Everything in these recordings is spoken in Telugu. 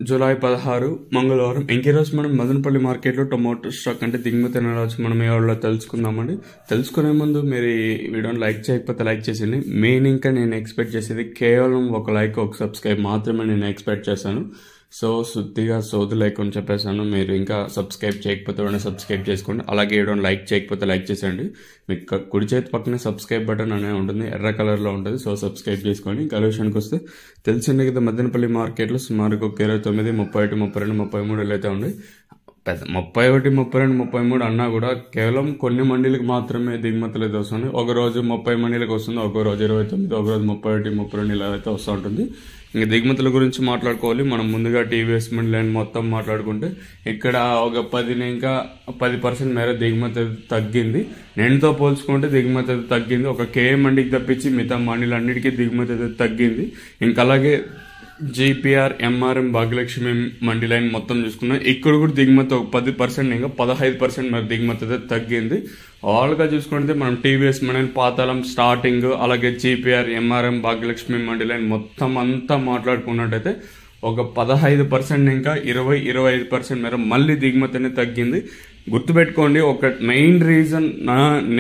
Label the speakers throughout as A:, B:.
A: జూలై 16 మంగళవారం. ఇంకే రోజు మనం మదనపల్లి మార్కెట్లో టొమాటో స్టాక్ అంటే దిగుమతి రోజు మనం ఎవరిలో తెలుసుకుందామండి. తెలుసుకునే ముందు మీరు ఈ వీడియోని లైక్ చేయకపోతే లైక్ చేసేయండి. మెయిన్ ఇంకా నేను ఎక్స్పెక్ట్ చేసేది కేవలం ఒక లైక్ ఒక సబ్స్క్రైబ్ మాత్రమే నేను ఎక్స్పెక్ట్ చేశాను. సో శుద్ధిగా సోదు లైక్ అని చెప్పేసాను. మీరు ఇంకా సబ్స్క్రైబ్ చేయకపోతే వెంటనే సబ్స్క్రైబ్ చేసుకోండి. అలాగే వీడియోని లైక్ చేయకపోతే లైక్ చేసేయండి. మీకు కుడి చేతి పక్కనే సబ్స్క్రైబ్ బటన్ అనేది ఉంటుంది, ఎర్ర కలర్లో ఉంటుంది. సో సబ్స్క్రైబ్ చేసుకోండి. ఇంకా విషయానికి వస్తే తెలిసిందే కదా, మదనపల్లి మార్కెట్లో సుమారుగా ఒక 29, 31, 32, 33 అయితే ఉన్నాయి. పెద్ద 31, 32, 33 అన్నా కూడా కేవలం కొన్ని మండీలకు మాత్రమే దిగుమతులు అయితే వస్తుంది. ఒక రోజు 30 మండీలకు వస్తుంది, ఒక రోజు 29, ఒక రోజు 31, 32 ఇలా అయితే వస్తూ ఉంటుంది. ఇంకా దిగుమతుల గురించి మాట్లాడుకోవాలి. మనం ముందుగా టీవీఎస్ మండీ లైన్ మొత్తం మాట్లాడుకుంటే ఇక్కడ ఒక 10% మేర దిగుమతి తగ్గింది. నేనుతో పోల్చుకుంటే దిగుమతి అయితే తగ్గింది. ఒక కేఏ మండీకి తప్పించి మిగతా మండీలు అన్నిటికీ దిగుమతి అయితే తగ్గింది. ఇంకా అలాగే GPR, MRM, Bhagyalakshmi mandi line మొత్తం చూసుకున్నాం. ఇక్కడ కూడా దిగుమతి ఒక 10%, ఇంకా 15% మరి దిగుమతి అయితే తగ్గింది. ఆల్గా చూసుకుంటే మనం టీవీఎస్ మండీ పాతాళం స్టార్టింగ్, అలాగే GPR, MRM, Bhagyalakshmi mandi line మొత్తం అంతా మాట్లాడుకున్నట్టయితే ఒక 15%, ఇంకా 20-25% మేర మళ్ళీ దిగుమతి అనేది తగ్గింది. గుర్తుపెట్టుకోండి, ఒక మెయిన్ రీజన్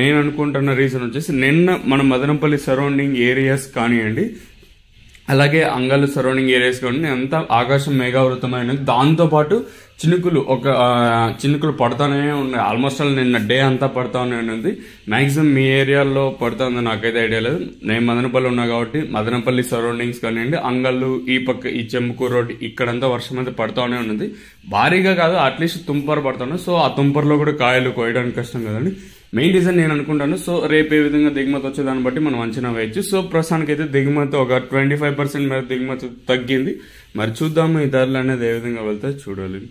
A: నేను అనుకుంటున్న రీజన్ వచ్చేసి నిన్న మన మదనపల్లి సరౌండింగ్ ఏరియాస్ కానివ్వండి, అలాగే అంగల్ సరౌండింగ్ ఏరియాస్ కానీ అంతా ఆకాశం మేఘావృతమైనది. దాంతోపాటు చినుకులు పడతానే ఉన్నాయి. ఆల్మోస్ట్ నిన్న డే అంతా పడతానే ఉన్నది. మ్యాక్సిమం మీ ఏరియాలో పడుతుందో నాకైతే ఐడియా లేదు. నేను మదనపల్లి ఉన్నా కాబట్టి మదనపల్లి సరౌండింగ్స్ కానివ్వండి, అంగళ్ళు, ఈ పక్క ఈ చెంబుకూరు రోడ్ ఇక్కడంతా వర్షం అయితే పడుతూనే ఉన్నది. భారీగా కాదు, అట్లీస్ట్ తుంపర పడుతున్నాయి. సో ఆ తుంపరలో కూడా కాయలు కోయడానికి కష్టం కదండి. మెయిన్ రీజన్ నేను అనుకుంటాను. సో రేపు ఏ విధంగా దిగుమతి వచ్చేదాన్ని బట్టి మనం అంచనా వేయచ్చు. సో ప్రస్తుతానికి అయితే దిగుమతి ఒక 25% మేర దిగుమతి తగ్గింది. మరి చూద్దాము ఈ ధరలు అనేది ఏ విధంగా వెళ్తే చూడాలి.